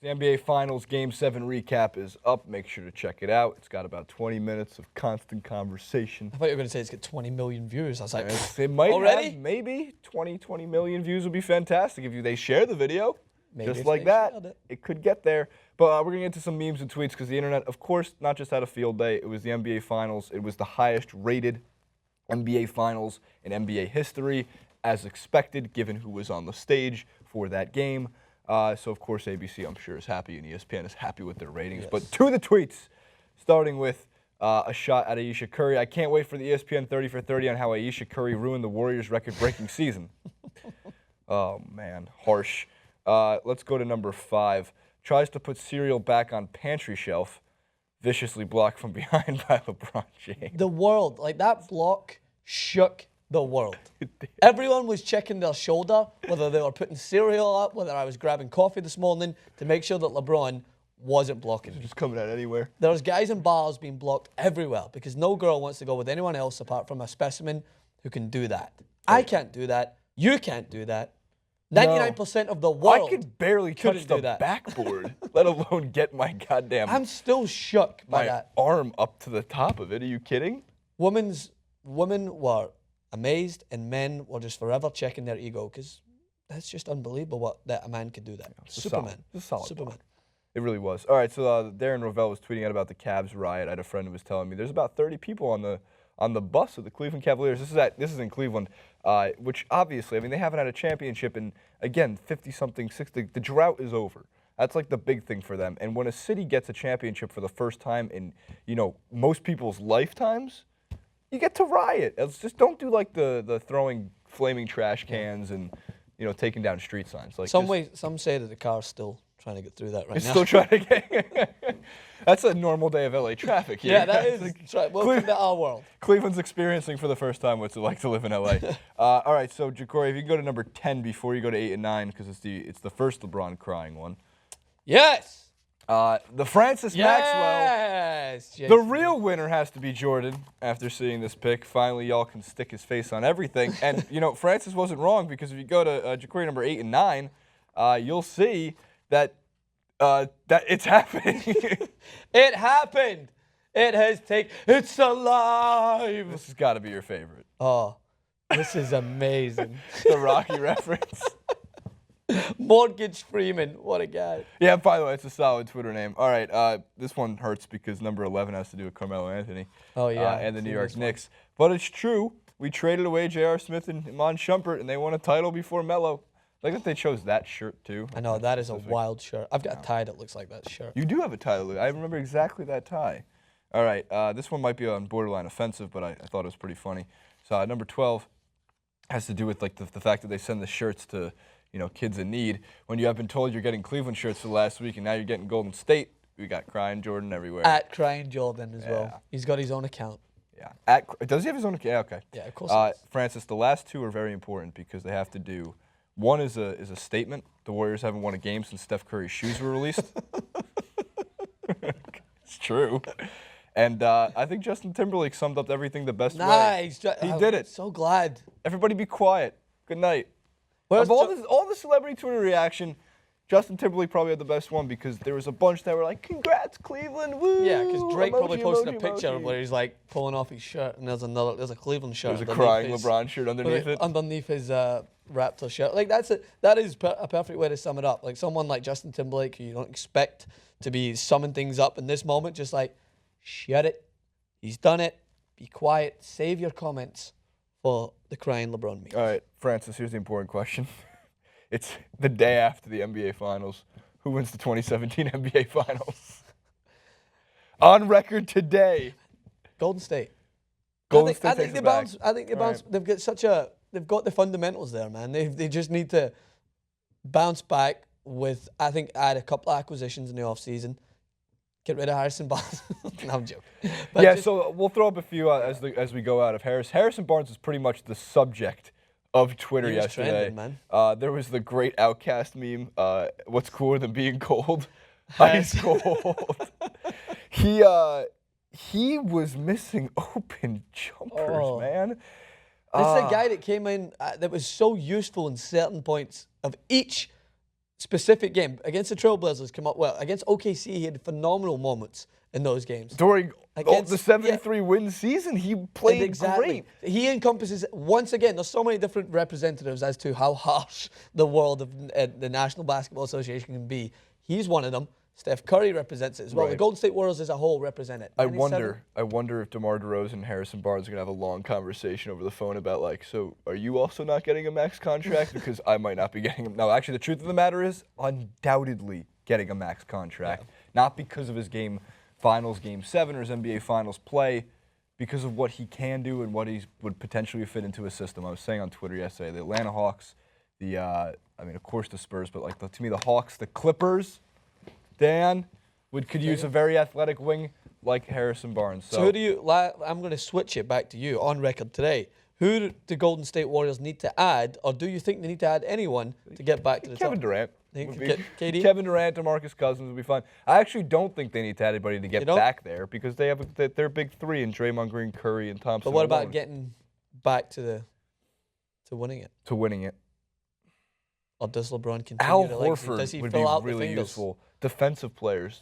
The NBA Finals Game 7 recap is up. Make sure to check it out. It's got about 20 minutes of constant conversation. I thought you were going to say it's got 20 million views. I was like, it might already? have maybe 20 million views would be fantastic if they share the video. Maybe just like that, it could get there. But we're going to get to some memes and tweets because the internet, of course, not just had a field day. It was the NBA Finals. It was the highest rated NBA Finals in NBA history, as expected, given who was on the stage for that game. So, of course, ABC, I'm sure, is happy, and ESPN is happy with their ratings. Yes. But to the tweets, starting with a shot at Ayesha Curry. I can't wait for the ESPN 30 for 30 on how Ayesha Curry ruined the Warriors' record-breaking season. Oh, man, harsh. Let's go to number 5. Tries to put cereal back on pantry shelf. Viciously blocked from behind by LeBron James. The world, like that block shook the world. Everyone was checking their shoulder, whether they were putting cereal up, whether I was grabbing coffee this morning to make sure that LeBron wasn't blocking me. Just coming out anywhere. There's guys in bars being blocked everywhere because no girl wants to go with anyone else apart from a specimen who can do that. I can't do that. You can't do that. 99% of the world. I could barely touch the backboard, let alone get my goddamn. I'm still shook by that. Arm up to the top of it. Are you kidding? Women were amazed, and men were just forever checking their ego because that's just unbelievable that a man could do that. Superman. Superman. It really was. All right, so Darren Rovell was tweeting out about the Cavs riot. I had a friend who was telling me there's about 30 people on the bus of the Cleveland Cavaliers. This is in Cleveland, which obviously, I mean, they haven't had a championship in, again, 50-something, 60. The drought is over. That's like the big thing for them. And when a city gets a championship for the first time in, most people's lifetimes, you get to riot. It's just don't do like the throwing flaming trash cans and, taking down street signs. Like some say that the car's still trying to get through that right now. It's still trying to get. That's a normal day of LA traffic here. Yeah, that is. Right. Welcome to our world. Cleveland's experiencing for the first time what's it like to live in LA. All right, so Jacory, if you can go to number 10 before you go to 8 and 9, because it's the first LeBron crying one. Yes. The Francis Maxwell. Jason. The real winner has to be Jordan. After seeing this pick, finally y'all can stick his face on everything. And Francis wasn't wrong because if you go to Jacory number 8 and 9, you'll see that it's happening. It happened. It has taken. It's alive. This has got to be your favorite. Oh, this is amazing. The Rocky reference. Mortgage Freeman, what a guy. Yeah, by the way, it's a solid Twitter name. All right, this one hurts because number 11 has to do with Carmelo Anthony. Oh, yeah. And the New York Knicks. But it's true. We traded away J.R. Smith and Iman Shumpert, and they won a title before Melo. I like that they chose that shirt, too. I know, that is a wild shirt. I've got a tie that looks like that shirt. You do have a tie, Lou. I remember exactly that tie. All right, this one might be on borderline offensive, but I thought it was pretty funny. So number 12 has to do with like the fact that they send the shirts to kids in need. When you have been told you're getting Cleveland shirts for the last week and now you're getting Golden State, we got Crying Jordan everywhere. At Crying Jordan as well. He's got his own account. Yeah. Does he have his own account? Yeah, okay. Yeah, of course. Francis, the last two are very important because they have to do. One is a statement. The Warriors haven't won a game since Steph Curry's shoes were released. It's true. And I think Justin Timberlake summed up everything the best way. Nice. He did it. So glad. Everybody be quiet. Good night. Of all the celebrity Twitter reaction, Justin Timberlake probably had the best one because there was a bunch that were like, "Congrats, Cleveland, woo!" Yeah, because Drake probably posted a picture emoji. where he's like pulling off his shirt, and there's a Cleveland shirt. There's a crying LeBron shirt underneath it. Underneath his Raptor shirt. Like that is a perfect way to sum it up. Like someone like Justin Timberlake, who you don't expect to be summing things up in this moment, just like, shut it. He's done it. Be quiet. Save your comments for the crying LeBron meme. All right, Francis, here's the important question. It's the day after the NBA Finals. Who wins the 2017 NBA Finals? On record today. Golden State. Golden State I think they bounce. I think they bounce. Right. They've got the fundamentals there, man. They just need to bounce back with, I think, add a couple of acquisitions in the offseason. Get rid of Harrison Barnes. No, I'm joking. But yeah, so we'll throw up a few as we go out of Harris. Harrison Barnes is pretty much the subject of Twitter yesterday. Trending, man. There was the great Outcast meme, what's cooler than being cold? Ice cold. He was missing open jumpers, man. This is a guy that came in that was so useful in certain points of each specific game against the Trailblazers come up well. Against OKC, he had phenomenal moments in those games. During Against- the 73-win season, he played great. He encompasses, once again, there's so many different representatives as to how harsh the world of the National Basketball Association can be. He's one of them. Steph Curry represents it as well. Right. The Golden State Warriors as a whole represent it. I wonder if DeMar DeRozan and Harrison Barnes are going to have a long conversation over the phone about, like, so are you also not getting a max contract? Because I might not be getting him. No, actually, the truth of the matter is undoubtedly getting a max contract. Yeah. Not because of his finals game 7 or his NBA Finals play, because of what he can do and what he would potentially fit into a system. I was saying on Twitter yesterday, the Atlanta Hawks, of course the Spurs, but to me the Hawks, the Clippers, Dan could use a very athletic wing like Harrison Barnes. So who do you? I'm going to switch it back to you on record today. Who do the Golden State Warriors need to add, or do you think they need to add anyone to get back to the Kevin top? Durant. KD? Kevin Durant, DeMarcus Cousins would be fine. I actually don't think they need to add anybody to get back there because they have their big three in Draymond Green, Curry, and Thompson. But what about getting back to winning it? To winning it. Or does LeBron continue Al to legacy? Horford Does he would fill be out really the fingers? useful. Defensive players,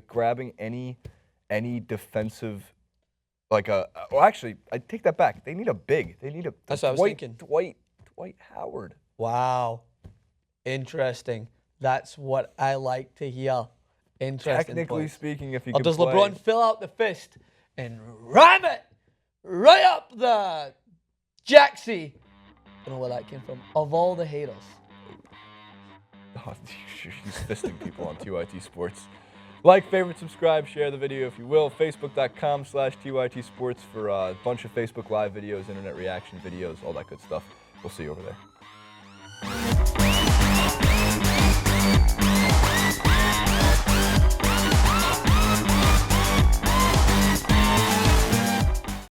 grabbing any defensive, actually, I take that back. They need a big. They need a. That's what I was thinking. Dwight Howard. Wow, interesting. That's what I like to hear. Interesting. Technically points. speaking, if he or could does play, LeBron fill out the fist and ram it right up the jacksie? I don't know where that came from. Of all the haters. Oh, he's fisting people on TYT Sports. Like, favorite, subscribe, share the video if you will. Facebook.com/TYT Sports for a bunch of Facebook Live videos, internet reaction videos, all that good stuff. We'll see you over there.